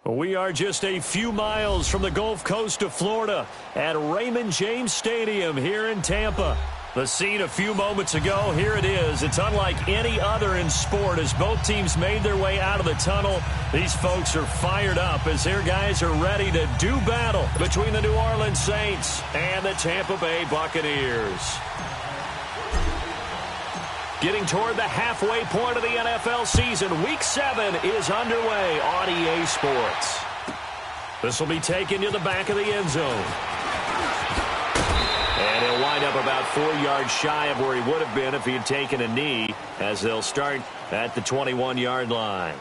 We are just a few miles from the Gulf Coast of Florida at Raymond James Stadium here in Tampa. The scene a few moments ago, here it is. It's unlike any other in sport as both teams made their way out of the tunnel. These folks are fired up as their guys are ready to do battle between the New Orleans Saints and the Tampa Bay Buccaneers. Getting toward the halfway point of the NFL season, Week 7 is underway on EA Sports. This will be taken to the back of the end zone. And he'll wind up about 4 yards shy of where he would have been if he had taken a knee, as they'll start at the 21-yard line.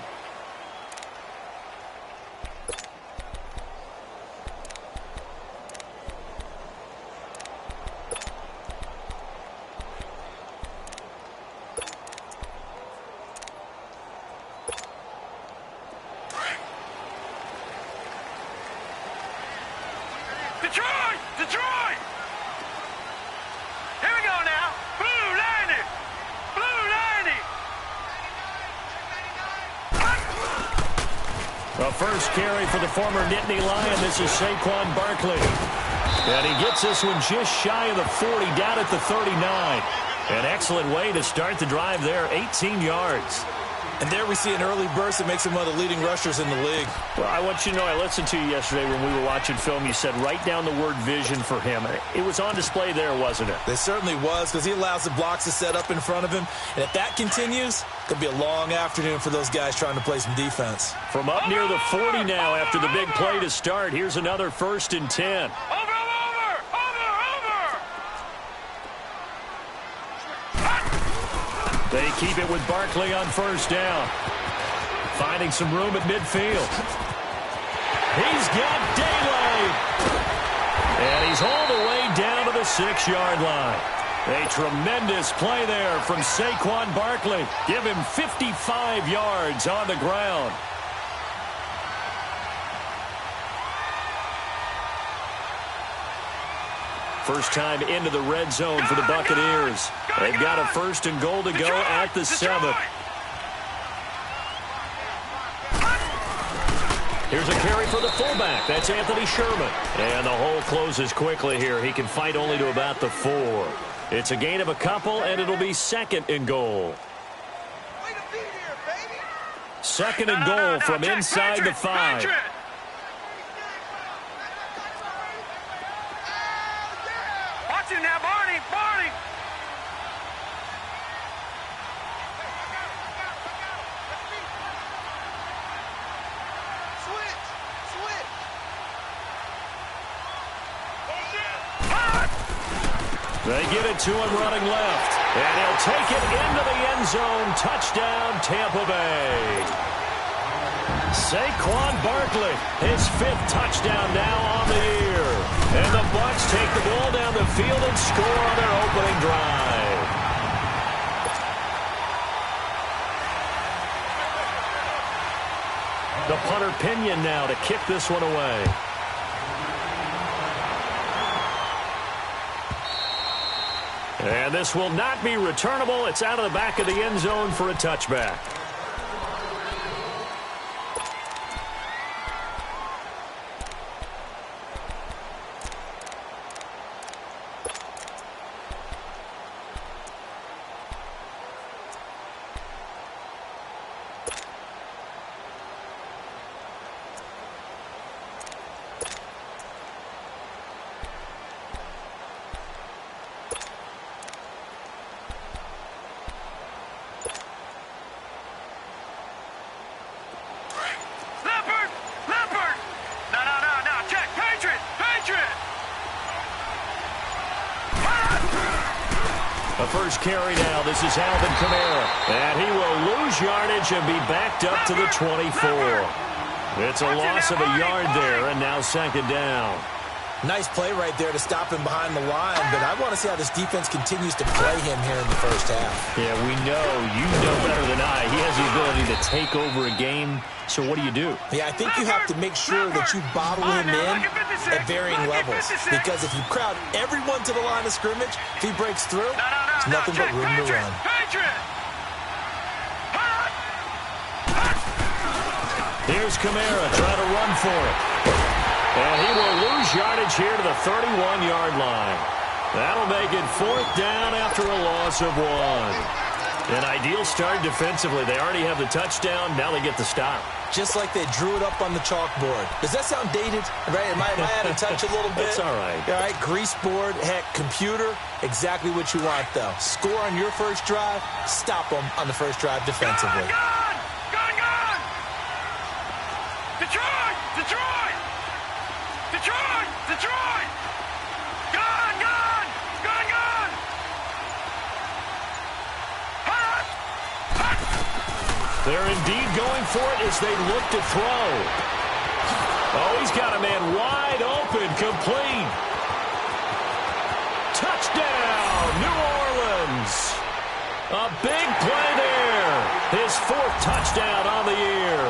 First carry for the former Nittany Lion. This is Saquon Barkley. And he gets this one just shy of the 40, down at the 39. An excellent way to start the drive there, 18 yards. And there we see an early burst that makes him one of the leading rushers in the league. Well, I want you to know, I listened to you yesterday when we were watching film. You said write down the word vision for him. It was on display there, wasn't it? It certainly was, because he allows the blocks to set up in front of him. And if that continues, it could be a long afternoon for those guys trying to play some defense. From up near the 40 now after the big play to start. Here's another 1st and 10. They keep it with Barkley on 1st down. Finding some room at midfield. He's got daylight. And he's all the way down to the 6-yard line. A tremendous play there from Saquon Barkley. Give him 55 yards on the ground. First time into the red zone for the Buccaneers. They've got a 1st and goal to go at the 7th. Here's a carry for the fullback. That's Anthony Sherman. And the hole closes quickly here. He can fight only to about the 4. It's a gain of a couple, and it'll be 2nd and goal. 2nd and goal from inside the 5. Now, Barney! Switch! They give it to him running left. And he'll take it into the end zone. Touchdown, Tampa Bay. Saquon Barkley, his 5th touchdown now on the year. And the Bucs take the ball down the field and score on their opening drive. The punter Pinion now to kick this one away. And this will not be returnable. It's out of the back of the end zone for a touchback. First carry now. This is Alvin Kamara. And he will lose yardage and be backed up to the 24. It's a loss of a yard there, and now 2nd down. Nice play right there to stop him behind the line, but I want to see how this defense continues to play him here in the first half. Yeah, we know. You know better than I. He has the ability to take over a game. So what do? Yeah, I think you have to make sure that you bottle him in at varying levels. Because if you crowd everyone to the line of scrimmage, if he breaks through, there's nothing but room to run. Here's Kamara trying to run for it. And he will lose yardage here to the 31-yard line. That'll make it 4th down after a loss of 1. An ideal start defensively. They already have the touchdown. Now they get the stop. Just like they drew it up on the chalkboard. Does that sound dated? Right? Am I out of touch a little bit? It's all right. All right, grease board, heck, computer, exactly what you want, though. Score on your first drive, stop them on the first drive defensively. Gone! Gone! Gone! Detroit! Detroit! Detroit! Detroit! Gone! Gone! Gone! Gone! Hot! Hot! They're indeed going for it as they look to throw. Oh, he's got a man wide open, complete. Touchdown, New Orleans. A big play there. His 4th touchdown on the year.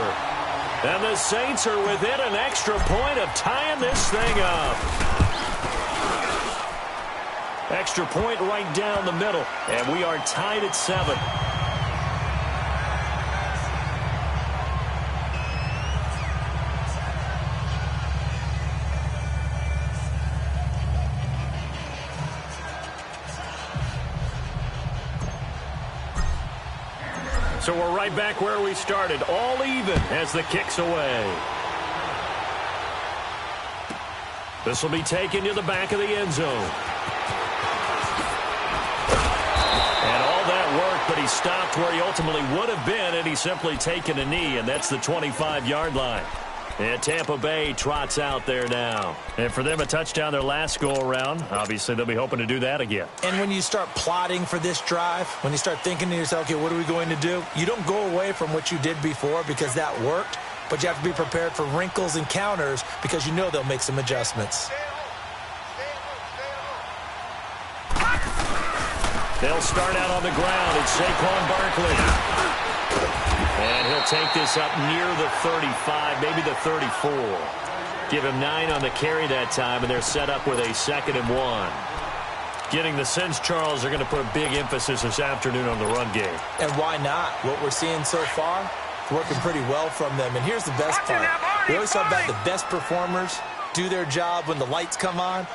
And the Saints are within an extra point of tying this thing up. Extra point right down the middle, and we are tied at 7. So we're right back where we started, all even as the kick's away. This will be taken to the back of the end zone. And all that work, but he stopped where he ultimately would have been, and he's simply taken a knee, and that's the 25-yard line. And Tampa Bay trots out there now. And for them, a touchdown their last go-around. Obviously, they'll be hoping to do that again. And when you start plotting for this drive, when you start thinking to yourself, okay, what are we going to do? You don't go away from what you did before because that worked, but you have to be prepared for wrinkles and counters because you know they'll make some adjustments. They'll start out on the ground. It's Saquon Barkley. And he'll take this up near the 35, maybe the 34. Give him 9 on the carry that time, and they're set up with a 2nd and 1. Getting the sense, Charles, are going to put a big emphasis this afternoon on the run game. And why not? What we're seeing so far, working pretty well from them. And here's the best part. We always talk about the best performers do their job when the lights come on.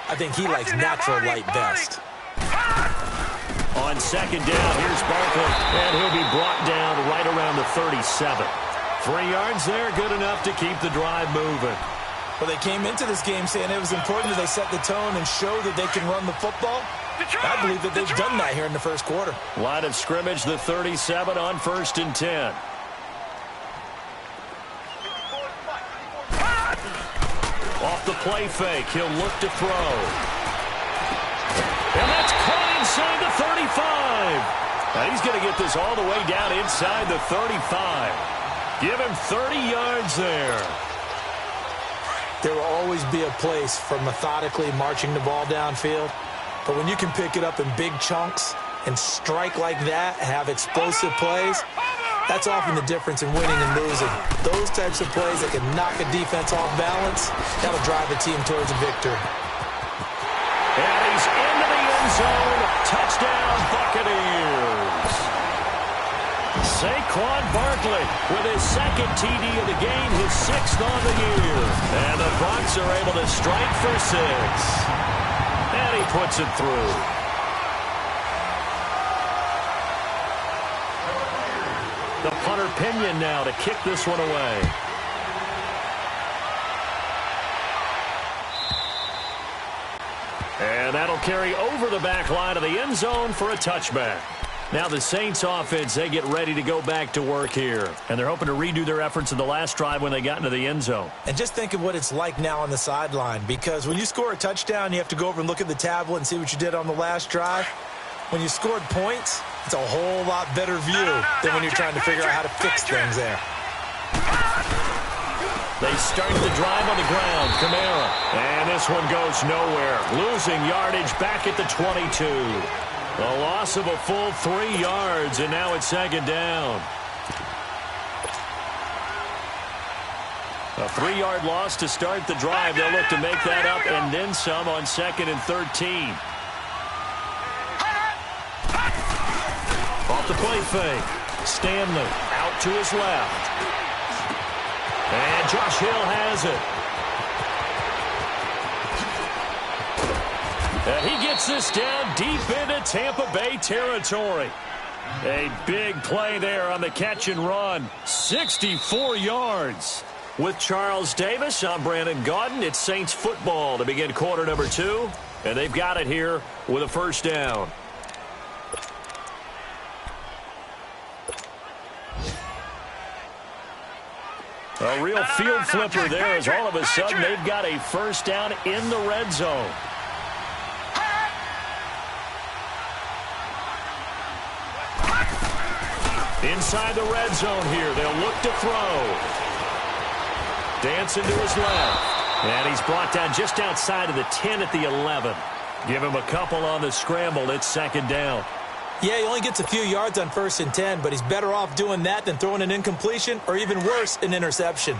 I think he likes natural light best. On 2nd down, here's Barkley, and he'll be brought down right around the 37. 3 yards there, good enough to keep the drive moving. Well, they came into this game saying it was important that they set the tone and show that they can run the football. I believe that they've done that here in the first quarter. Line of scrimmage, the 37 on 1st and 10. Off the play fake, he'll look to throw. And that's caught inside the 35. Now he's going to get this all the way down inside the 35. Give him 30 yards there. There will always be a place for methodically marching the ball downfield. But when you can pick it up in big chunks and strike like that, have explosive plays, that's often the difference in winning and losing. Those types of plays that can knock a defense off balance, that'll drive a team towards a victory. And he's into the end zone. Touchdown, Buccaneers. Saquon Barkley with his 2nd TD of the game, his 6th on the year. And the Bucs are able to strike for 6. And he puts it through. The punter Pinion now to kick this one away. And that'll carry over the back line of the end zone for a touchback. Now the Saints offense, they get ready to go back to work here. And they're hoping to redo their efforts in the last drive when they got into the end zone. And just think of what it's like now on the sideline. Because when you score a touchdown, you have to go over and look at the tablet and see what you did on the last drive. When you scored points, it's a whole lot better view than when you're trying to figure out how to fix things there. They start the drive on the ground. Kamara. And this one goes nowhere. Losing yardage back at the 22. A loss of a full 3 yards, and now it's 2nd down. A 3-yard loss to start the drive. They'll look to make that up and then some on 2nd and 13. Off the play fake. Stanley out to his left. And Josh Hill has it. And he gets this down deep into Tampa Bay territory. A big play there on the catch and run. 64 yards. With Charles Davis, I'm Brandon Gaudin. It's Saints football to begin quarter number 2. And they've got it here with a first down. A real field flipper there as all of a sudden they've got a first down in the red zone. Inside the red zone here, they'll look to throw. Dancing to his left. And he's brought down just outside of the 10 at the 11. Give him a couple on the scramble. It's second down. Yeah, he only gets a few yards on 1st and 10, but he's better off doing that than throwing an incompletion or even worse, an interception.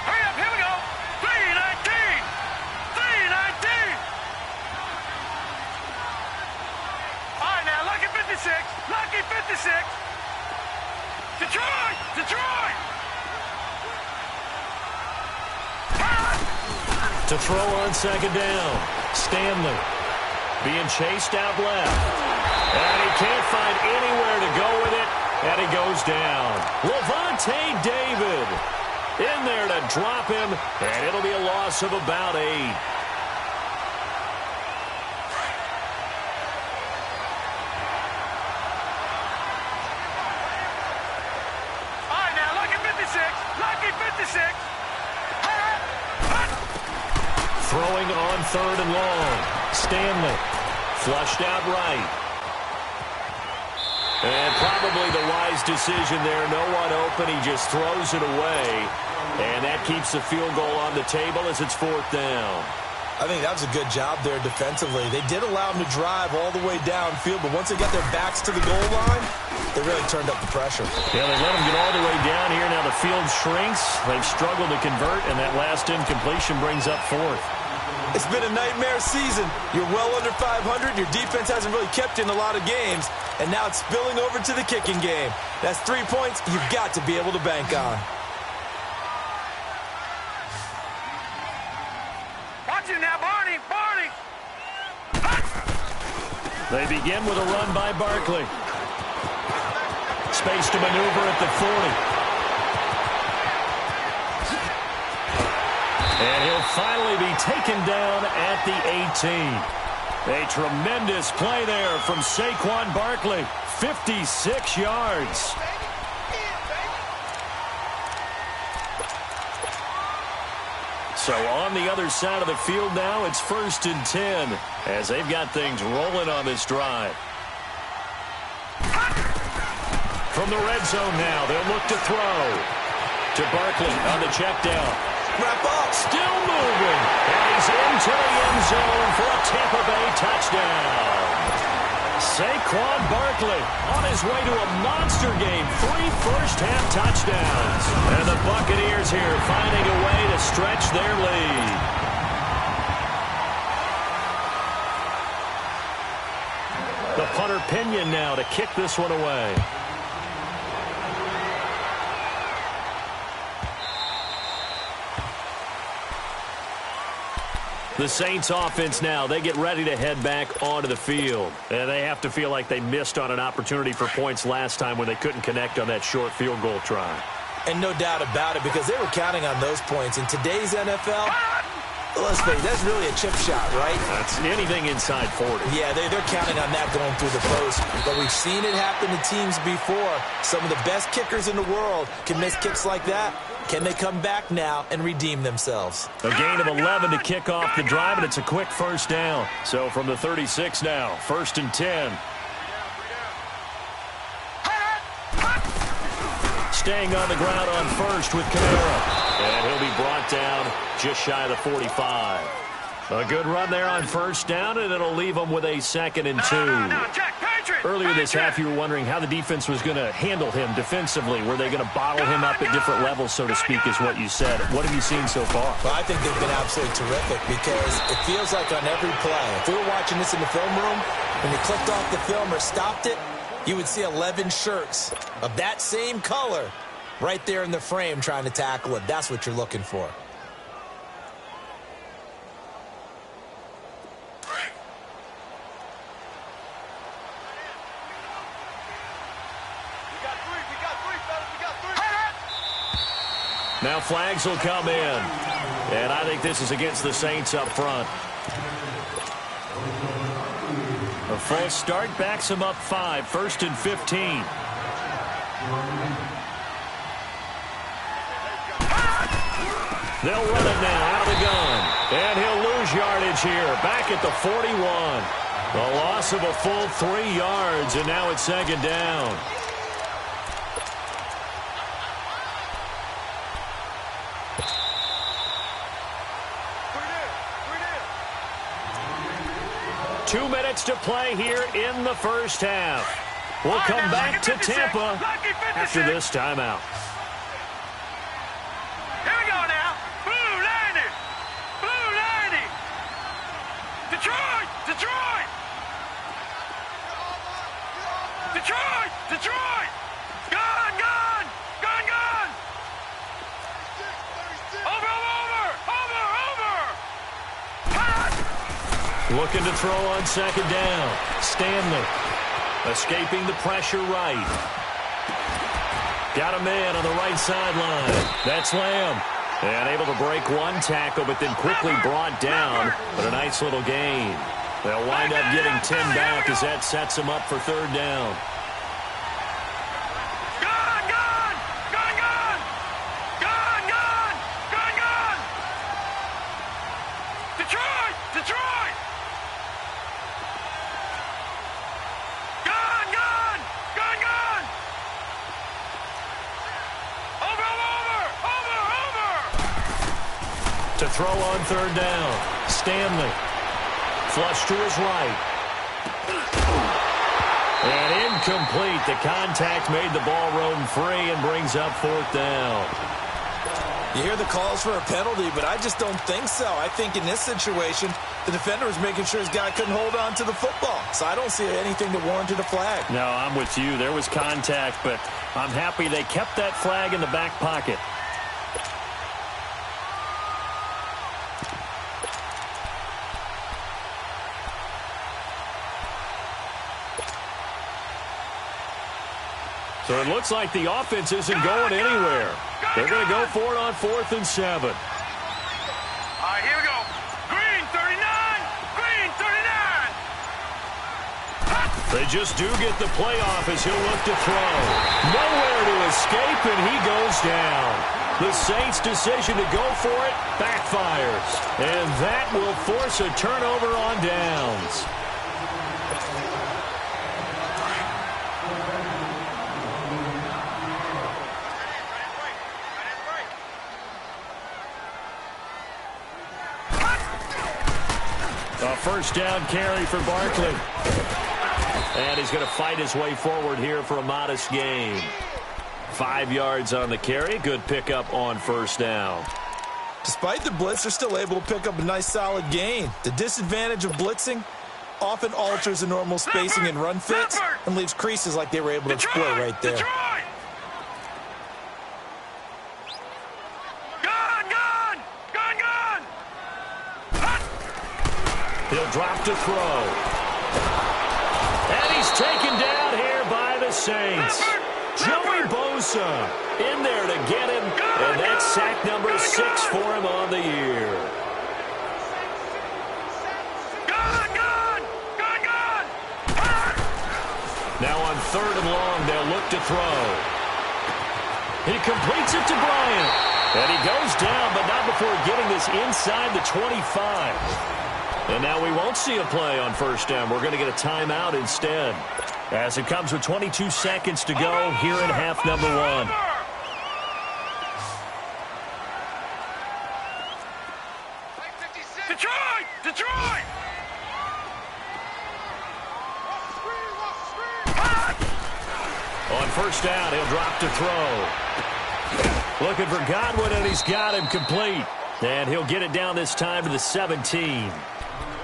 Hurry up, here we go. 319. 319. All right, now, lucky 56. Lucky 56. Detroit! Detroit! To throw on second down. Stanley being chased out left. And he can't find anywhere to go with it. And he goes down. Levante David in there to drop him. And it'll be a loss of about 8. All right, now, lucky 56. Lucky 56. Throwing on 3rd and long. Stanley flushed out right. And probably the wise decision there. No one open. He just throws it away. And that keeps the field goal on the table as it's 4th down. I think that was a good job there defensively. They did allow him to drive all the way downfield, but once they got their backs to the goal line, they really turned up the pressure. Yeah, they let him get all the way down here. Now the field shrinks. They've struggled to convert, and that last incompletion brings up 4th. It's been a nightmare season. You're well under 500. Your defense hasn't really kept you in a lot of games, and now it's spilling over to the kicking game. That's 3 points you've got to be able to bank on. Watch it now, Barney. Barney. They begin with a run by Barkley. Space to maneuver at the 40. And he'll finally be taken down at the 18. A tremendous play there from Saquon Barkley. 56 yards. So on the other side of the field now, it's 1st and 10 as they've got things rolling on this drive. From the red zone now, they'll look to throw. To Barkley on the check down. Wrap up. Still moving. And he's into the end zone for a Tampa Bay touchdown. Saquon Barkley on his way to a monster game. 3 first-half touchdowns. And the Buccaneers here finding a way to stretch their lead. The punter Pinion now to kick this one away. The Saints offense now, they get ready to head back onto the field. And they have to feel like they missed on an opportunity for points last time when they couldn't connect on that short field goal try. And no doubt about it, because they were counting on those points. In today's NFL, let's face it, that's really a chip shot, right? That's anything inside 40. Yeah, they're counting on that going through the post. But we've seen it happen to teams before. Some of the best kickers in the world can miss kicks like that. Can they come back now and redeem themselves? A gain of 11 to kick off the drive, and it's a quick first down. So from the 36 now, 1st and 10. Staying on the ground on 1st with Kamara. And he'll be brought down just shy of the 45. A good run there on 1st down, and it'll leave them with a 2nd and 2. Earlier this half, you were wondering how the defense was going to handle him defensively. Were they going to bottle him up at different levels, so to speak, is what you said. What have you seen so far? Well, I think they've been absolutely terrific because it feels like on every play, if we were watching this in the film room, when you clicked off the film or stopped it, You would see 11 shirts of that same color right there in the frame trying to tackle it. That's what you're looking for. Now flags will come in. And I think this is against the Saints up front. A false start backs him up 5, 1st and 15. They'll run it now out of the gun. And he'll lose yardage here. Back at the 41. A loss of a full 3 yards, and now it's 2nd down. Two minutes to play here in the first half. We'll come back to Tampa after this timeout. Here we go now. Blue 90. Blue 90. Detroit. Detroit. Detroit. Detroit. Gun, gun. Gun, gun. Over, over. Over, over. Pass. Looking to throw on 2nd down. Stanley escaping the pressure right. Got a man on the right sideline. That's Lamb. And able to break one tackle, but then quickly brought down. But a nice little gain. They'll wind up getting 10 back as that sets them up for 3rd down. Gun, gun. Gun, gun. Gun, gun. Gun, gun. Detroit. Detroit. Gun, gun. Gun, gun. Over, over. Over, over. To throw on 3rd down. Stanley. Flush to his right. And incomplete. The contact made the ball roam free and brings up 4th down. You hear the calls for a penalty, but I just don't think so. I think in this situation, the defender was making sure his guy couldn't hold on to the football. So I don't see anything that warranted a flag. No, I'm with you. There was contact, but I'm happy they kept that flag in the back pocket. So it looks like the offense isn't going anywhere. They're going to go for it on 4th and 7. All right, here we go. Green 39. Green 39. They just do get the playoff as he'll look to throw. Nowhere to escape, and he goes down. The Saints' decision to go for it backfires. And that will force a turnover on downs. A 1st down carry for Barkley. And he's going to fight his way forward here for a modest gain. 5 yards on the carry. Good pickup on 1st down. Despite the blitz, they're still able to pick up a nice solid gain. The disadvantage of blitzing often alters the normal spacing and run fits and leaves creases like they were able to exploit right there. Detroit. Gun, gun. Gun, gun. He'll drop to throw. And he's taken down here by the Saints. Joey Bosa in there to get him. And that's sack number 6 for him on the year. Gun, gun. Gun, gun. Now on 3rd and long, they'll look to throw. He completes it to Bryant. And he goes down, but not before getting this inside the 25. And now we won't see a play on 1st down. We're going to get a timeout instead. As it comes with 22 seconds to go here in half number 1. Detroit! Detroit! On 1st down, he'll drop to throw. Looking for Godwin, and he's got him complete. And he'll get it down this time to the 17.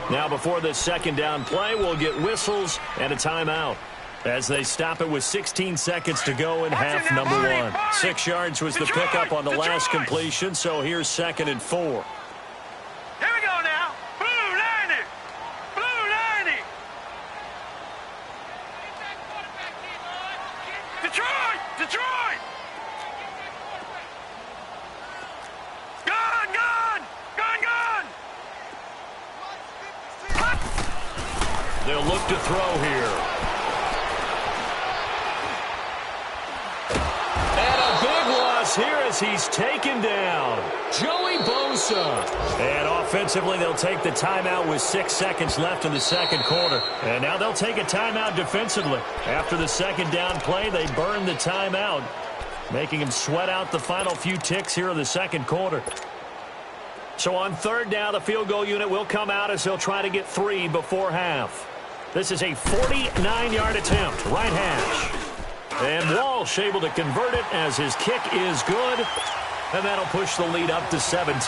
Now before this 2nd down play, we'll get whistles and a timeout. as they stop it with 16 seconds to go in half number one. 6 yards was the pickup on the last completion, so here's 2nd and 4. Here we go now. Blue 90. Blue 90. Detroit. Detroit. Gun, gun. Gun, gun. They'll look to throw here. Here as he's taken down. Joey Bosa. And offensively, they'll take the timeout with 6 seconds left in the second quarter. And now they'll take a timeout defensively. After the second down play, they burn the timeout, making him sweat out the final few ticks here in the second quarter. So on 3rd down, the field goal unit will come out as they'll try to get 3 before half. This is a 49-yard attempt, right hash. And Walsh able to convert it as his kick is good. And that'll push the lead up to 17.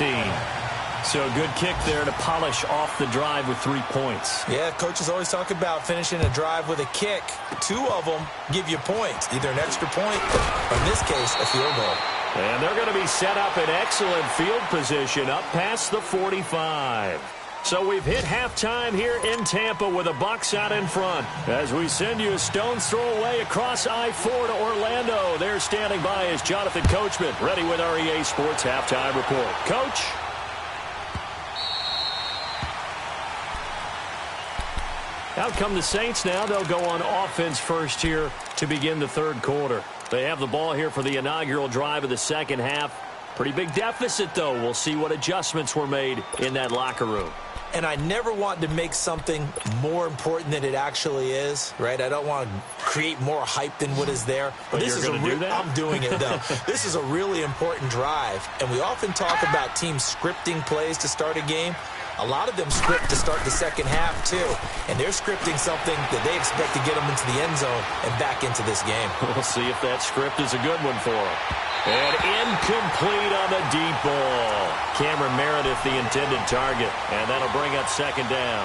So a good kick there to polish off the drive with 3 points. Yeah, coaches always talk about finishing a drive with a kick. 2 of them give you points, either an extra point or, in this case, a field goal. And they're going to be set up in excellent field position up past the 45. So we've hit halftime here in Tampa with the Bucs out in front. As we send you a stone's throw away across I-4 to Orlando. There standing by is Jonathan Coachman, ready with our EA Sports Halftime Report. Coach? Out come the Saints now. They'll go on offense first here to begin the 3rd quarter. They have the ball here for the inaugural drive of the second half. Pretty big deficit, though. We'll see what adjustments were made in that locker room. And I never want to make something more important than it actually is, right? I don't want to create more hype than what is there. But this is do that? I'm doing it, though. This is a really important drive. And we often talk about teams scripting plays to start a game. A lot of them script to start the second half, too. And they're scripting something that they expect to get them into the end zone and back into this game. We'll see if that script is a good one for them. And incomplete on the deep ball. Cameron Meredith, the intended target. And that'll bring up 2nd down.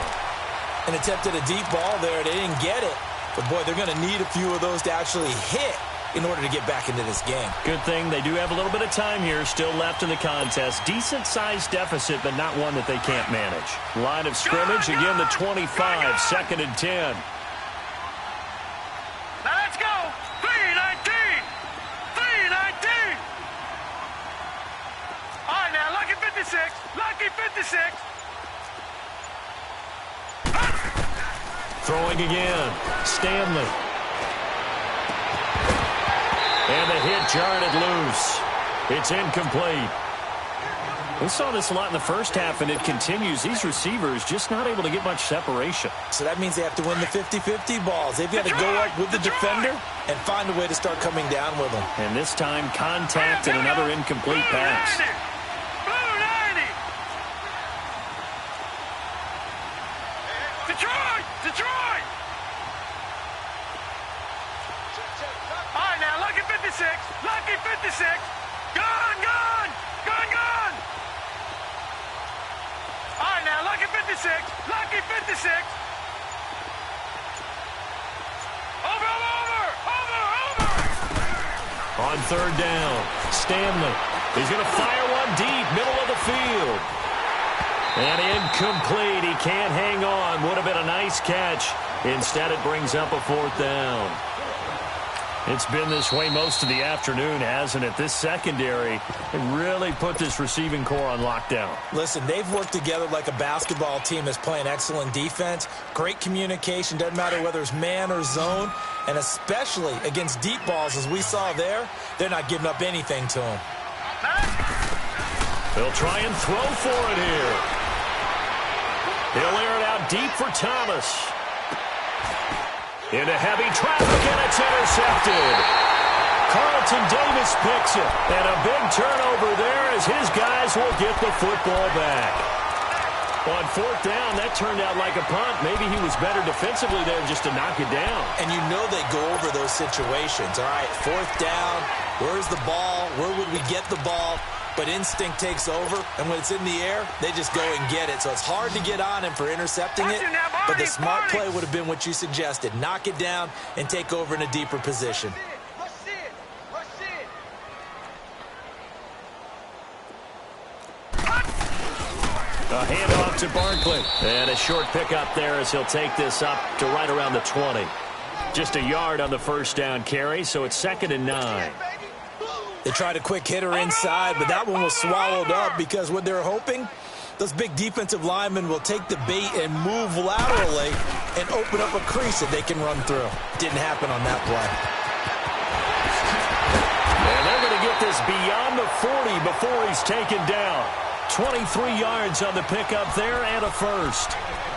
An attempt at a deep ball there. They didn't get it. But, boy, they're going to need a few of those to actually hit in order to get back into this game. Good thing they do have a little bit of time here still left in the contest. Decent-sized deficit, but not one that they can't manage. Line of scrimmage, again the 25, 2nd and 10. Now let's go. 3-19. 3-19. All right, now, lucky 56. Lucky 56. Throwing again. Stanley. And the hit jarred it loose. It's incomplete. We saw this a lot in the first half, and it continues. These receivers just not able to get much separation. So that means they have to win the 50-50 balls. They've got to go up with the defender and find a way to start coming down with them. And this time, contact and another incomplete pass. Blue 90. Detroit! Detroit! All right, now, lucky 56. Lucky 56. Gun, gun! Gun, gun! All right, now, lucky 56. Lucky 56. Over, over, over, over! On 3rd down, Stanley. He's going to fire one deep, middle of the field. And incomplete. He can't hang on. Would have been a nice catch. Instead, it brings up a 4th down. It's been this way most of the afternoon, hasn't it? This secondary really put this receiving core on lockdown. Listen, they've worked together like a basketball team that's playing excellent defense. Great communication. Doesn't matter whether it's man or zone. And especially against deep balls, as we saw there, they're not giving up anything to them. They'll try and throw for it here. He'll air it out deep for Thomas. Into heavy traffic, and it's intercepted. Carlton Davis picks it. And a big turnover there as his guys will get the football back. On 4th down, that turned out like a punt. Maybe he was better defensively there just to knock it down. And you know they go over those situations. All right, 4th down, where's the ball? Where would we get the ball? but instinct takes over, and when it's in the air, they just go and get it. So it's hard to get on him for intercepting it, but the smart play would have been what you suggested. Knock it down and take over in a deeper position. A handoff to Barkley. And a short pickup there as he'll take this up to right around the 20. Just a yard on the first down carry, so it's 2nd and 9. They tried a quick hitter inside, but that one was swallowed up because what they're hoping, those big defensive linemen will take the bait and move laterally and open up a crease that they can run through. Didn't happen on that play. And they're going to get this beyond the 40 before he's taken down. 23 yards on the pickup there and a first.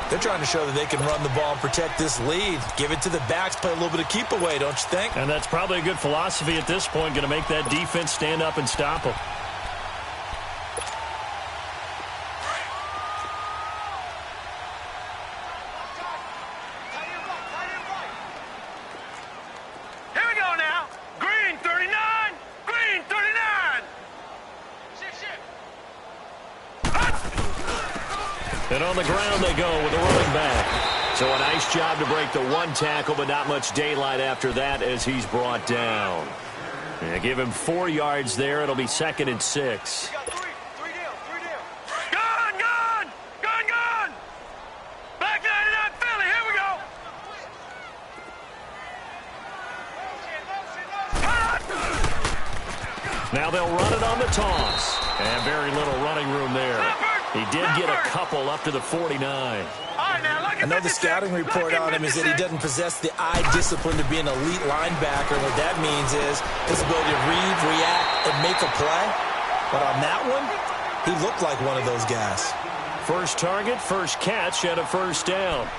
They're trying to show that they can run the ball and protect this lead. Give it to the backs, play a little bit of keep away, don't you think? And that's probably a good philosophy at this point, going to make that defense stand up and stop them. Here we go now. Green 39. Green 39. And on the ground they go with a running back. So a nice job to break the one tackle, but not much daylight after that as he's brought down. And give him 4 yards there. It'll be 2nd and 6. Three down. Gun. Back 99 Philly. Here we go. Now they'll run it on the toss. And very little running room there. He did get a couple up to the 49. I know the scouting report on him is that he doesn't possess the eye discipline to be an elite linebacker. What that means is his ability to read, react, and make a play. But on that one, he looked like one of those guys. First target, first catch, and a first down.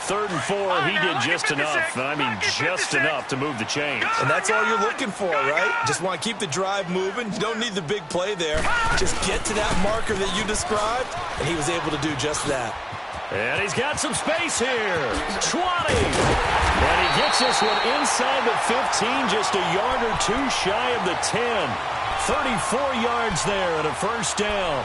3rd and 4, he did just enough. I mean, just enough to move the chains. And that's all you're looking for, right? Just want to keep the drive moving. You don't need the big play there. Just get to that marker that you described, and he was able to do just that. And he's got some space here. 20. And he gets this one inside the 15, just a yard or two shy of the 10. 34 yards there and a first down.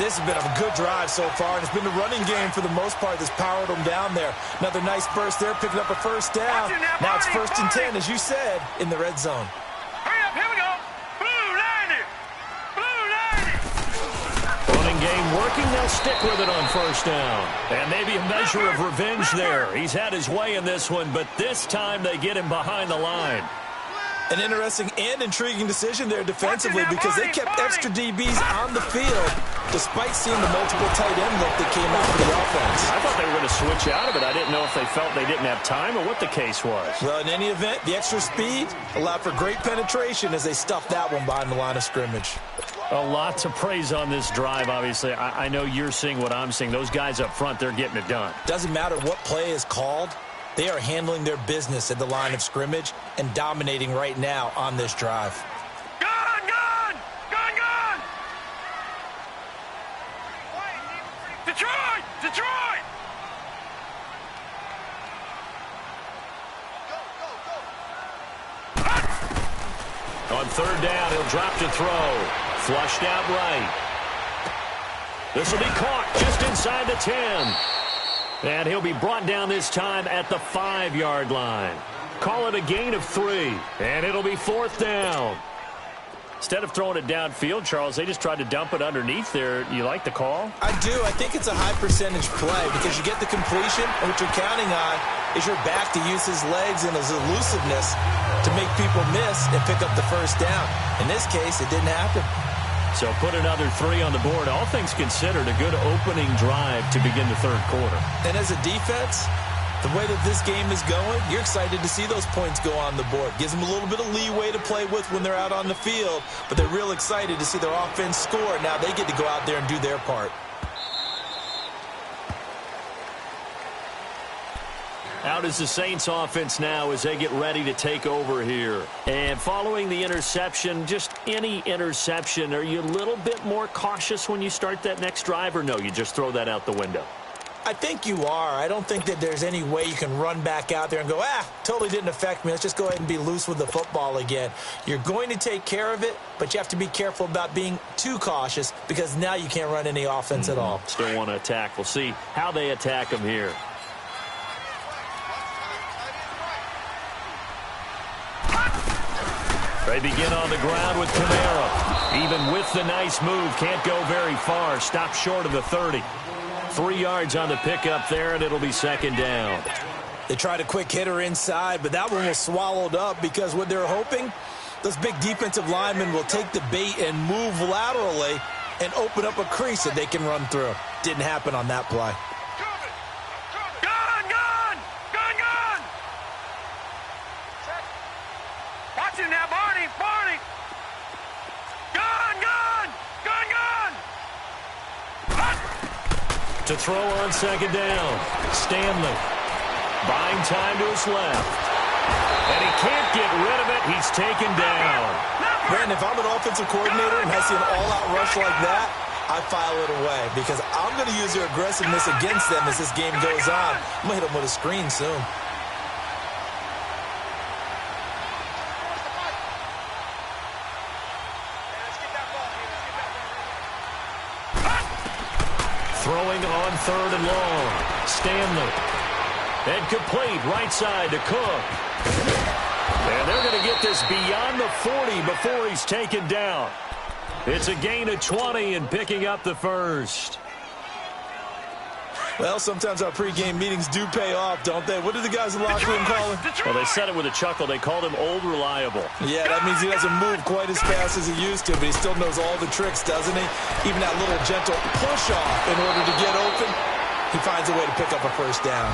This has been a good drive so far, and it's been the running game for the most part that's powered them down there. Another nice burst there, picking up a first down. Now it's 1st and 10, as you said, in the red zone. Hurry up, here we go. Blue 90. Running game working, they'll stick with it on first down. And maybe a measure of revenge there. He's had his way in this one, but this time they get him behind the line. An interesting and intriguing decision there defensively because they kept extra DBs on the field despite seeing the multiple tight end look that came out for the offense. I thought they were going to switch out of it. I didn't know if they felt they didn't have time or what the case was. Well, in any event, the extra speed allowed for great penetration as they stuffed that one behind the line of scrimmage. A lot to praise on this drive, obviously. I know you're seeing what I'm seeing. Those guys up front, they're getting it done. Doesn't matter what play is called. They are handling their business at the line of scrimmage and dominating right now on this drive. Gun! Detroit! On 3rd down, he'll drop to throw. Flushed out right. This will be caught just inside the 10. And he'll be brought down this time at the 5-yard line. Call it a gain of 3. And it'll be 4th down. Instead of throwing it downfield, Charles, they just tried to dump it underneath there. You like the call? I do. I think it's a high percentage play because you get the completion, and what you're counting on is your back to use his legs and his elusiveness to make people miss and pick up the first down. In this case, it didn't happen. So put another 3 on the board. All things considered, a good opening drive to begin the 3rd quarter. And as a defense, the way that this game is going, you're excited to see those points go on the board. Gives them a little bit of leeway to play with when they're out on the field, but they're real excited to see their offense score. Now they get to go out there and do their part. Out is the Saints offense now as they get ready to take over here. And following the interception, just any interception, are you a little bit more cautious when you start that next drive, or no, you just throw that out the window? I think you are. I don't think that there's any way you can run back out there and go, totally didn't affect me. Let's just go ahead and be loose with the football again. You're going to take care of it, but you have to be careful about being too cautious because now you can't run any offense at all. Still want to attack. We'll see how they attack him here. They begin on the ground with Kamara. Even with the nice move, can't go very far. Stop short of the 30. 3 yards on the pickup there, and it'll be second down. They tried a quick hitter inside, but that one was swallowed up because what they're hoping, those big defensive linemen will take the bait and move laterally and open up a crease that they can run through. Didn't happen on that play. Gun! Watch him now, Barney! To throw on second down. Stanley buying time to his left. And he can't get rid of it. He's taken down. Man, if I'm an offensive coordinator and I see an all-out rush like that, I file it away because I'm going to use their aggressiveness against them as this game goes on. I'm going to hit them with a screen soon. Throwing on third and long. Stanley. And complete right side to Cook. And they're going to get this beyond the 40 before he's taken down. It's a gain of 20 and picking up the first. Well, sometimes our pregame meetings do pay off, don't they? What do the guys in the locker room call him? Well, they said it with a chuckle. They called him Old Reliable. Yeah, that means he doesn't move quite as fast as he used to, but he still knows all the tricks, doesn't he? Even that little gentle push-off in order to get open, he finds a way to pick up a first down.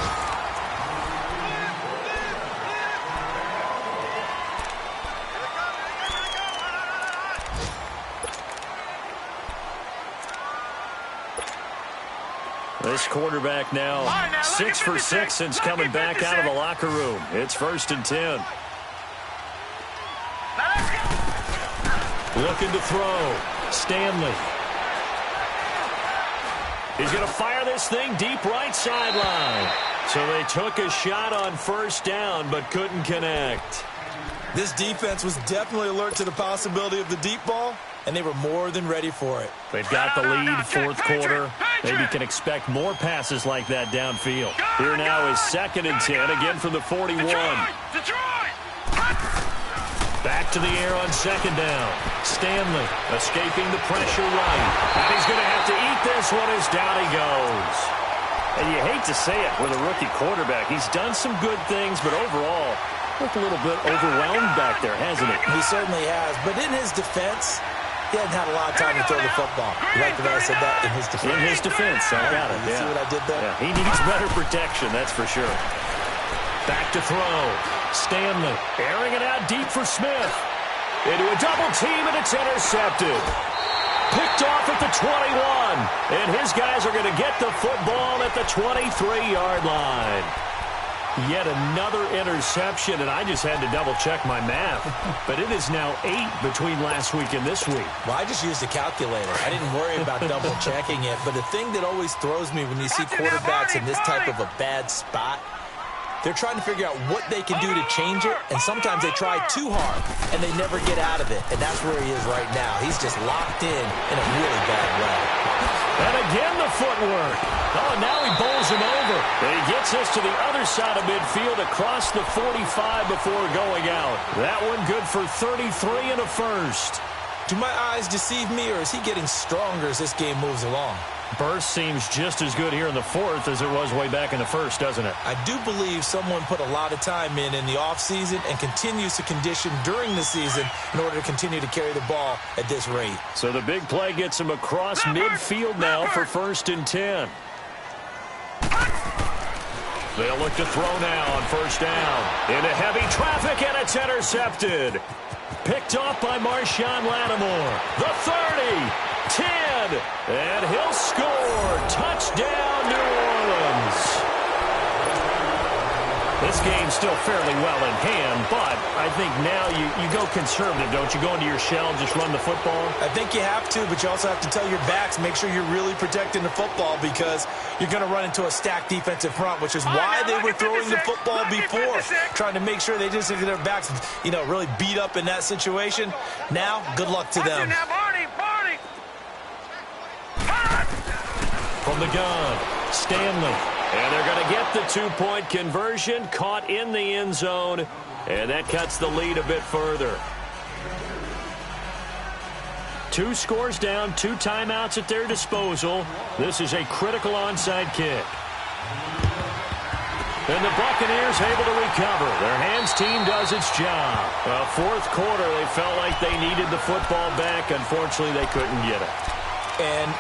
This quarterback now 6 for 6 since coming back out of the locker room. It's 1st and 10. Looking to throw. Stanley. He's going to fire this thing deep right sideline. So they took a shot on first down but couldn't connect. This defense was definitely alert to the possibility of the deep ball, and they were more than ready for it. They've got the lead, fourth quarter. Maybe can expect more passes like that downfield. Here now is 2nd and 10, again from the 41. Back to the air on second down. Stanley escaping the pressure right. And he's going to have to eat this one as down he goes. And you hate to say it with a rookie quarterback. He's done some good things, but overall, looked a little bit overwhelmed back there, hasn't he? He certainly has. But in his defense, he hasn't had a lot of time to throw the football. You like the way I said that? In his defense. In his defense. I got it. You see what I did there? Yeah, he needs better protection, that's for sure. Back to throw. Stanley airing it out deep for Smith. Into a double team, and it's intercepted. Picked off at the 21. And his guys are going to get the football at the 23-yard line. Yet another interception, and I just had to double-check my math. But it is now 8 between last week and this week. Well, I just used a calculator. I didn't worry about double-checking it. But the thing that always throws me when you see quarterbacks in this type of a bad spot, they're trying to figure out what they can do to change it, and sometimes they try too hard, and they never get out of it. And that's where he is right now. He's just locked in a really bad way. And again, the footwork. Oh, now he bowls him over. And he gets us to the other side of midfield across the 45 before going out. That one good for 33 and a first. Do my eyes deceive me, or is he getting stronger as this game moves along? Burst seems just as good here in the fourth as it was way back in the first, doesn't it? I do believe someone put a lot of time in the offseason and continues to condition during the season in order to continue to carry the ball at this rate. So the big play gets him across midfield now for 1st and 10. They'll look to throw now on first down. Into heavy traffic, and it's intercepted. Picked off by Marshawn Lattimore. The 30, 10, and he'll score. Touchdown, New Orleans. This game's still fairly well in hand, but I think now you go conservative, don't you? Go into your shell and just run the football? I think you have to, but you also have to tell your backs, make sure you're really protecting the football because you're going to run into a stacked defensive front, which is why they were throwing the football before, trying to make sure they just get their backs, really beat up in that situation. Now, good luck to them. From the gun, Stanley. And they're going to get the two-point conversion, caught in the end zone, and that cuts the lead a bit further. 2 scores down, 2 timeouts at their disposal. This is a critical onside kick. And the Buccaneers able to recover. Their hands team does its job. Fourth quarter, they felt like they needed the football back. Unfortunately, they couldn't get it. And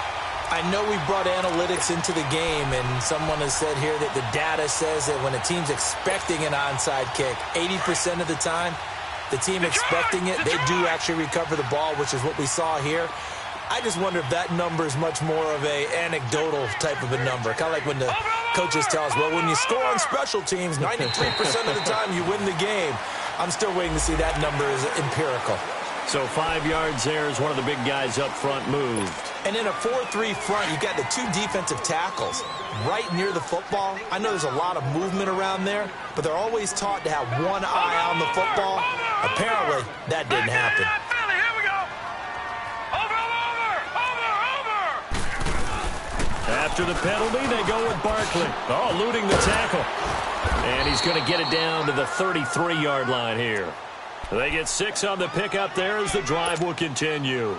I know we brought analytics into the game, and someone has said here that the data says that when a team's expecting an onside kick, 80% of the time, the team expecting it, they do actually recover the ball, which is what we saw here. I just wonder if that number is much more of a anecdotal type of a number. Kind of like when the coaches tell us, well, when you score on special teams, 93% of the time you win the game. I'm still waiting to see that number is empirical. So 5 yards there as one of the big guys up front moved. And in a 4-3 front, you got the 2 defensive tackles right near the football. I know there's a lot of movement around there, but they're always taught to have one eye on the football. Apparently, that didn't happen. After the penalty, they go with Barkley. Oh, eluding the tackle. And he's going to get it down to the 33-yard line here. They get 6 on the pickup there as the drive will continue.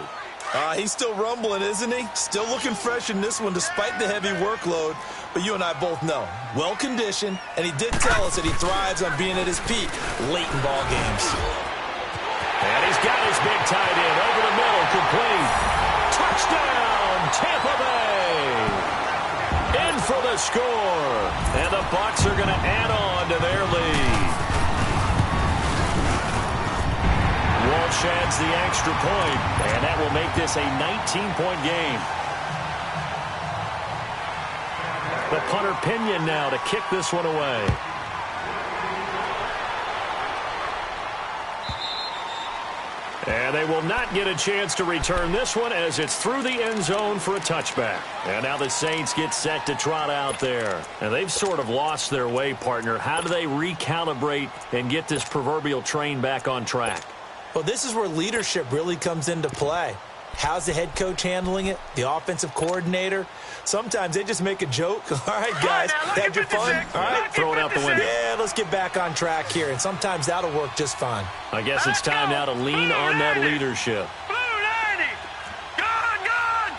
He's still rumbling, isn't he? Still looking fresh in this one despite the heavy workload. But you and I both know, well-conditioned, and he did tell us that he thrives on being at his peak late in ball games. And he's got his big tight end over the middle, complete. Touchdown, Tampa Bay! In for the score. And the Bucs are going to add on to their lead. Walsh adds the extra point, and that will make this a 19-point game. The punter Pinion now to kick this one away. And they will not get a chance to return this one as it's through the end zone for a touchback. And now the Saints get set to trot out there. And they've sort of lost their way, partner. How do they recalibrate and get this proverbial train back on track? Well, this is where leadership really comes into play. How's the head coach handling it? The offensive coordinator? Sometimes they just make a joke. All right, guys, had your fun? All right, throw it out the window. Yeah, let's get back on track here. And sometimes that'll work just fine. I guess it's time now to lean on that leadership. Blue 90! Gone!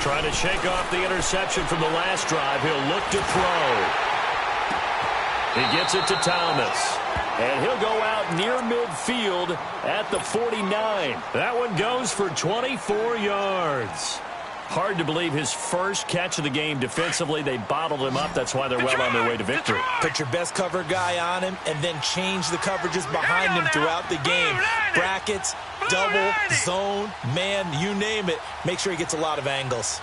Trying to shake off the interception from the last drive. He'll look to throw. He gets it to Thomas. And he'll go out near midfield at the 49. That one goes for 24 yards. Hard to believe his first catch of the game defensively. They bottled him up. That's why they're well on their way to victory. Put your best cover guy on him and then change the coverages behind him throughout the game. Brackets, double, zone, man, you name it. Make sure he gets a lot of angles.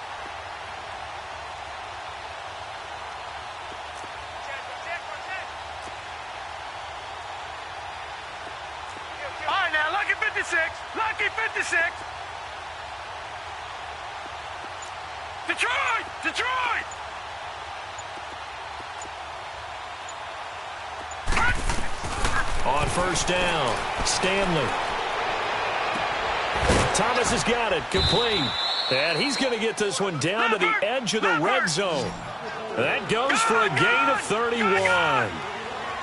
Lucky 56. Detroit! On first down, Stanley. Thomas has got it, complete. And he's going to get this one down to the edge of the red zone. That goes for a gain of 31.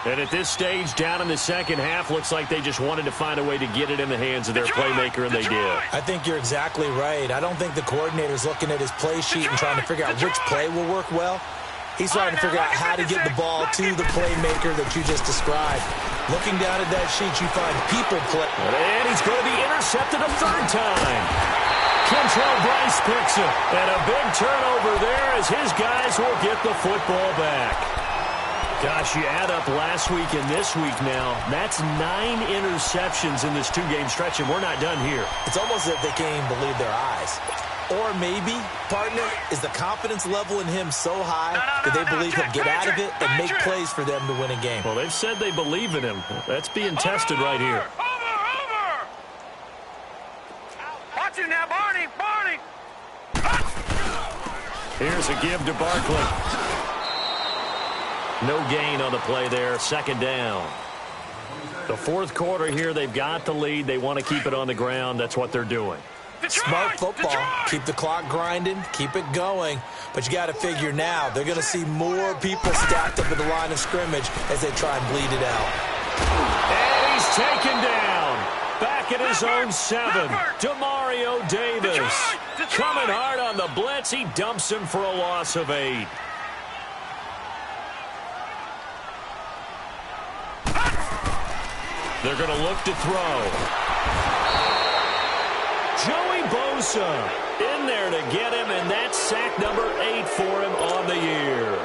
And at this stage, down in the second half, looks like they just wanted to find a way to get it in the hands of their playmaker, and they did. I think you're exactly right. I don't think the coordinator's looking at his play sheet and trying to figure out which play will work well. He's trying to figure out how to get the ball to the playmaker that you just described. Looking down at that sheet, you find people play. And he's going to be intercepted a third time. Kentrell Bryce picks it. And a big turnover there as his guys will get the football back. Gosh, you add up last week and this week now, that's 9 interceptions in this 2-game stretch, and we're not done here. It's almost as if they can't even believe their eyes. Or maybe, partner, is the confidence level in him so high that they believe he'll get out of it and make plays for them to win a game? Well, they've said they believe in him. That's being tested right here. Over! Watch it now, Barney! Here's a give to Barkley. No gain on the play there. Second down. The fourth quarter here, they've got the lead. They want to keep it on the ground. That's what they're doing. Smart football. Keep the clock grinding. Keep it going. But you got to figure now, they're going to see more people stacked up at the line of scrimmage as they try and bleed it out. And he's taken down. Back at his own 7. Demario Davis. Coming hard on the blitz. He dumps him for a loss of 8. They're going to look to throw. Joey Bosa in there to get him, and that's sack number 8 for him on the year.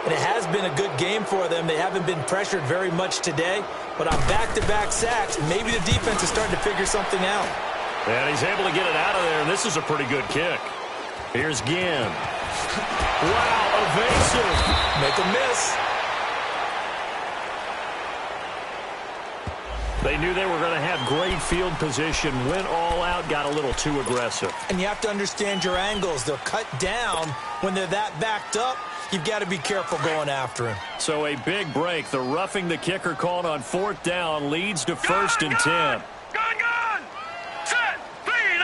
And it has been a good game for them. They haven't been pressured very much today, but on back-to-back sacks, maybe the defense is starting to figure something out. And he's able to get it out of there, and this is a pretty good kick. Here's Ginn. Wow, evasive. Make a miss. They knew they were going to have great field position, went all out, got a little too aggressive. And you have to understand your angles. They're cut down when they're that backed up. You've got to be careful going after him. So a big break. The roughing the kicker called on 4th down leads to 1st and 10. Gun! Set! Three,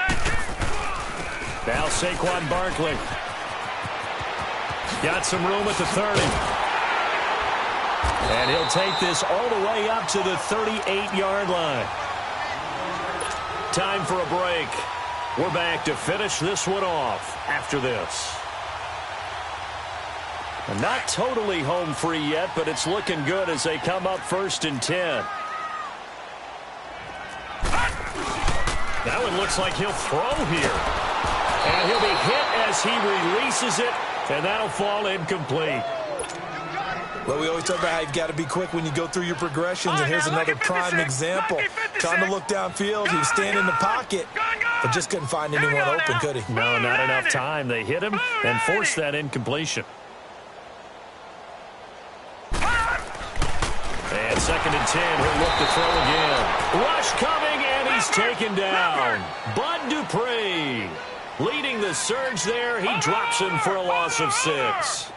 Now Saquon Barkley. Got some room at the 30. And he'll take this all the way up to the 38-yard line. Time for a break. We're back to finish this one off after this. And not totally home free yet, but it's looking good as they come up 1st and 10. That one looks like he'll throw here. And he'll be hit as he releases it, and that'll fall incomplete. Well, we always talk about how you've got to be quick when you go through your progressions, and here's another prime example. Trying to look downfield, he was standing in the pocket, but just couldn't find anyone open, could he? No, not enough time. They hit him and forced that incompletion. And 2nd and 10, he'll look to throw again. Rush coming, and he's taken down. Bud Dupree leading the surge there. He drops him for a loss of 6.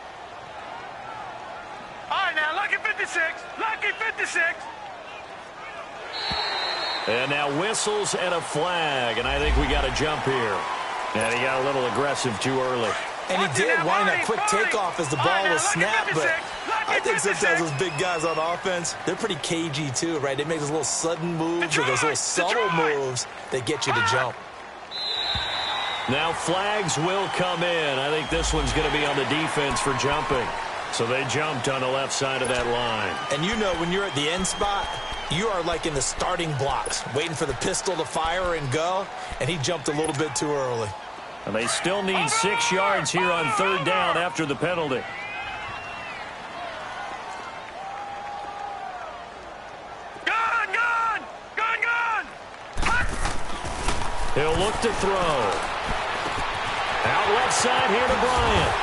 Lucky 56! Lucky 56! And now whistles and a flag, and I think we got a jump here. And he got a little aggressive too early. And he did, wanting that quick takeoff as the ball was snapped, but I think sometimes those big guys on offense, they're pretty cagey too, right? They make those little sudden moves or those little subtle moves that get you to jump. Now flags will come in. I think this one's going to be on the defense for jumping. So they jumped on the left side of that line. And you know when you're at the end spot, you are like in the starting blocks, waiting for the pistol to fire and go, and he jumped a little bit too early. And they still need 6 yards here on 3rd down after the penalty. Gun! He'll look to throw. Out left side here to Bryant.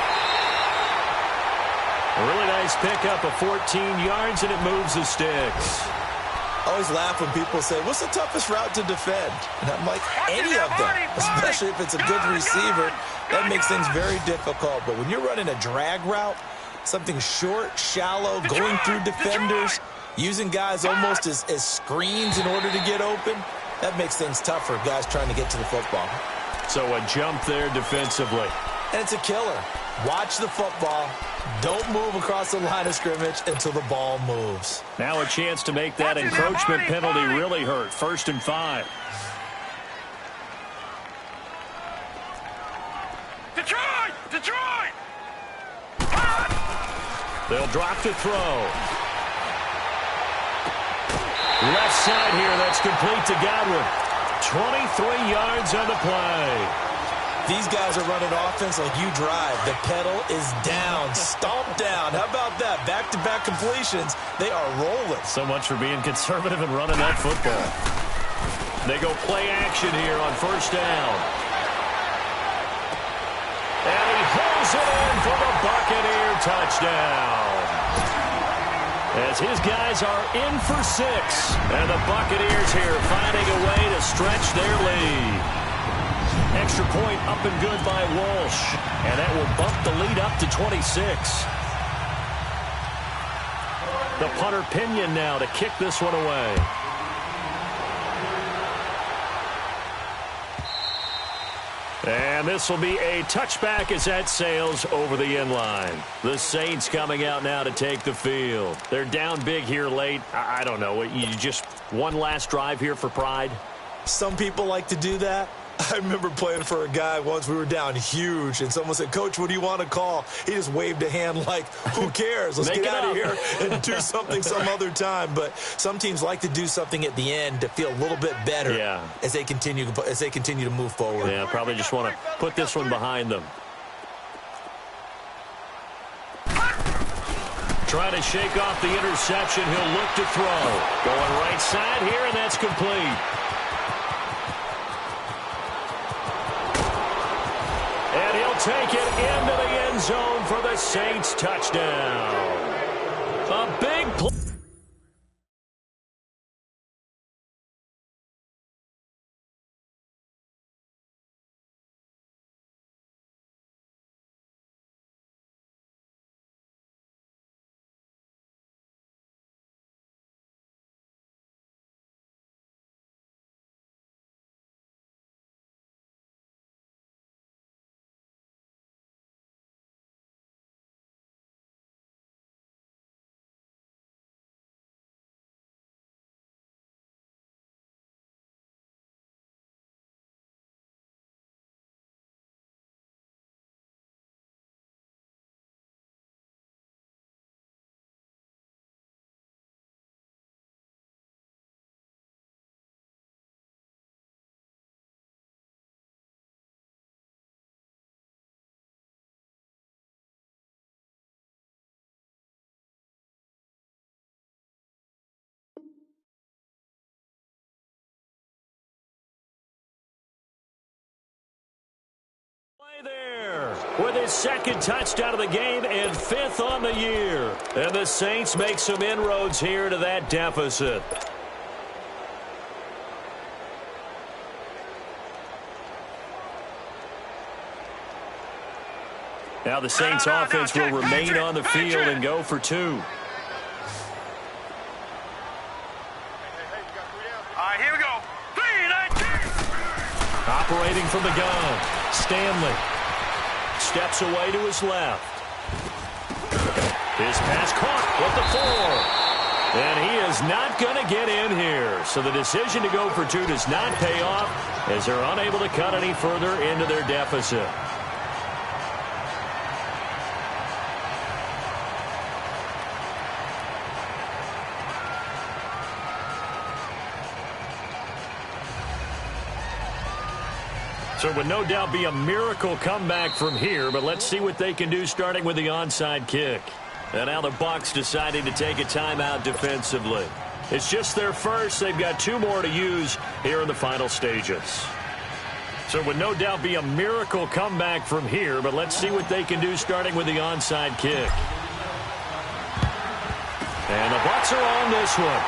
A really nice pickup of 14 yards, and it moves the sticks. I always laugh when people say, what's the toughest route to defend? And I'm like, any of them, especially if it's a good receiver. That makes things very difficult. But when you're running a drag route, something short, shallow, going through defenders, using guys almost as screens in order to get open, that makes things tough for guys trying to get to the football. So a jump there defensively. And it's a killer. Watch the football. Don't move across the line of scrimmage until the ball moves. Now a chance to make that encroachment penalty really hurt. 1st and 5. Detroit! They'll drop to throw. Left side here, that's complete to Godwin. 23 yards on the play. These guys are running offense like you drive. The pedal is down, stomped down. How about that? Back-to-back completions. They are rolling. So much for being conservative and running that football. They go play action here on 1st down. it in for the Buccaneer touchdown. As his guys are in for 6. And the Buccaneers here finding a way to stretch their lead. Extra point up and good by Walsh. And that will bump the lead up to 26. The punter Pinion now to kick this one away. And this will be a touchback as that sails over the end line. The Saints coming out now to take the field. They're down big here late. I don't know. You just one last drive here for pride? Some people like to do that. I remember playing for a guy once. We were down huge, and someone said, "Coach, what do you want to call?" He just waved a hand like, who cares? Let's get out of here and do something some other time. But some teams like to do something at the end to feel a little bit better as they continue to move forward. Yeah, probably just want to put this one behind them. Trying to shake off the interception. He'll look to throw. Going right side here, and that's complete. And he'll take it into the end zone for the Saints touchdown. A big play. There with his second touchdown of the game and 5th on the year. And the Saints make some inroads here to that deficit. Now the Saints offense will remain on the field and go for 2. All right, here we go. 3, 19. Operating from the gun, Stanley steps away to his left. His pass caught with the 4. And he is not going to get in here. So the decision to go for 2 does not pay off as they're unable to cut any further into their deficit. So it would no doubt be a miracle comeback from here, but let's see what they can do starting with the onside kick. And now the Bucs deciding to take a timeout defensively. It's just their first. They've got 2 more to use here in the final stages. So it would no doubt be a miracle comeback from here, but let's see what they can do starting with the onside kick. And the Bucs are on this one.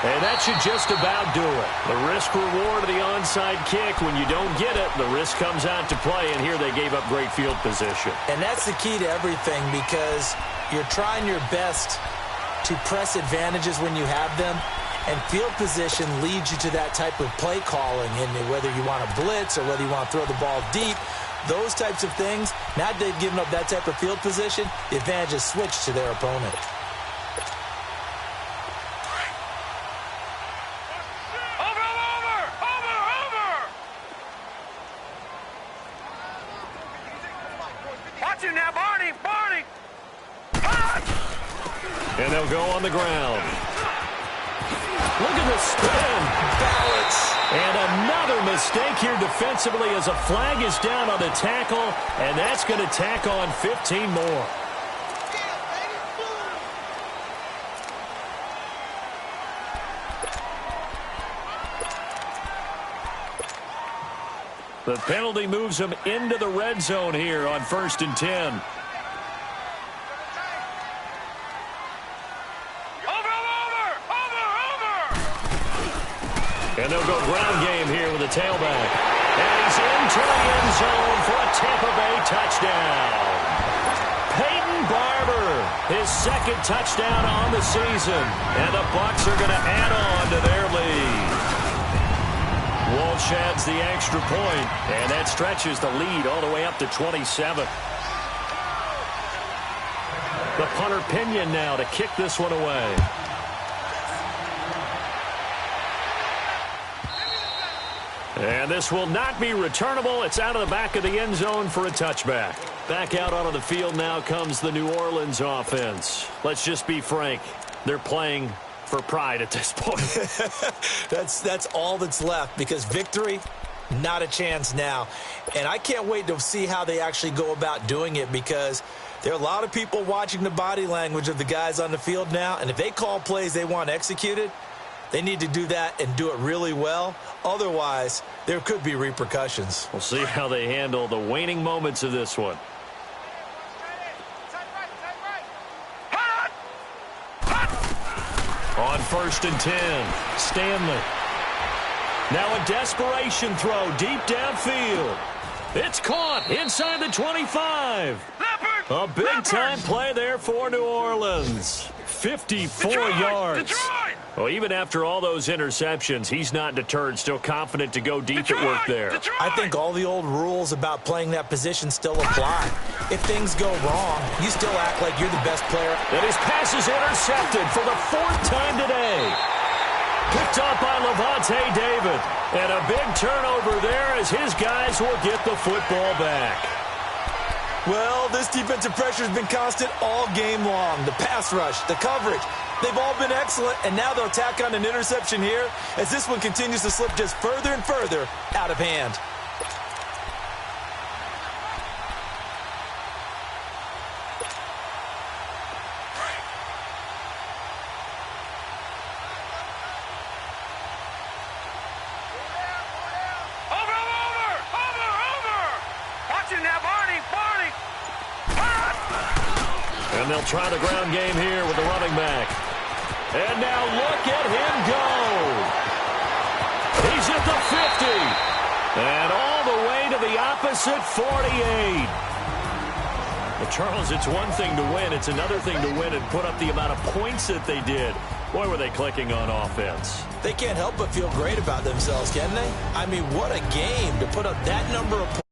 And that should just about do it. The risk-reward of the onside kick, when you don't get it, the risk comes out to play, and here they gave up great field position. And that's the key to everything, because you're trying your best to press advantages when you have them, and field position leads you to that type of play calling, and whether you want to blitz or whether you want to throw the ball deep, those types of things, now that they've given up that type of field position, the advantage is switched to their opponent. And they'll go on the ground. Look at the spin. Balance. And another mistake here defensively as a flag is down on the tackle, and that's going to tack on 15 more. The penalty moves them into the red zone here on 1st and 10. And they'll go ground game here with a tailback. And he's into the end zone for a Tampa Bay touchdown. Peyton Barber, his second touchdown on the season. And the Bucs are going to add on to their lead. Walsh adds the extra point, and that stretches the lead all the way up to 27. The punter Pinion now to kick this one away. And this will not be returnable. It's out of the back of the end zone for a touchback. Back out onto the field now comes the New Orleans offense. Let's just be frank. They're playing for pride at this point. That's all that's left, because victory, not a chance now. And I can't wait to see how they actually go about doing it, because there are a lot of people watching the body language of the guys on the field now, and if they call plays they want executed, they need to do that and do it really well. Otherwise, there could be repercussions. We'll see how they handle the waning moments of this one. On 1st and 10, Stanley. Now a desperation throw deep downfield. It's caught inside the 25. A big-time play there for New Orleans. 54 yards. Well, even after all those interceptions, he's not deterred, still confident to go deep at work there. I think all the old rules about playing that position still apply. If things go wrong, you still act like you're the best player. And his pass is intercepted for the 4th time today. Picked up by Levante David. And a big turnover there as his guys will get the football back. Well, this defensive pressure has been constant all game long. The pass rush, the coverage, they've all been excellent, and now they'll tack on an interception here as this one continues to slip just further and further out of hand. And they'll try the ground game here with the running back. And now look at him go. He's at the 50. And all the way to the opposite 48. Well, Charles, it's one thing to win. It's another thing to win and put up the amount of points that they did. Boy, were they clicking on offense. They can't help but feel great about themselves, can they? I mean, what a game to put up that number of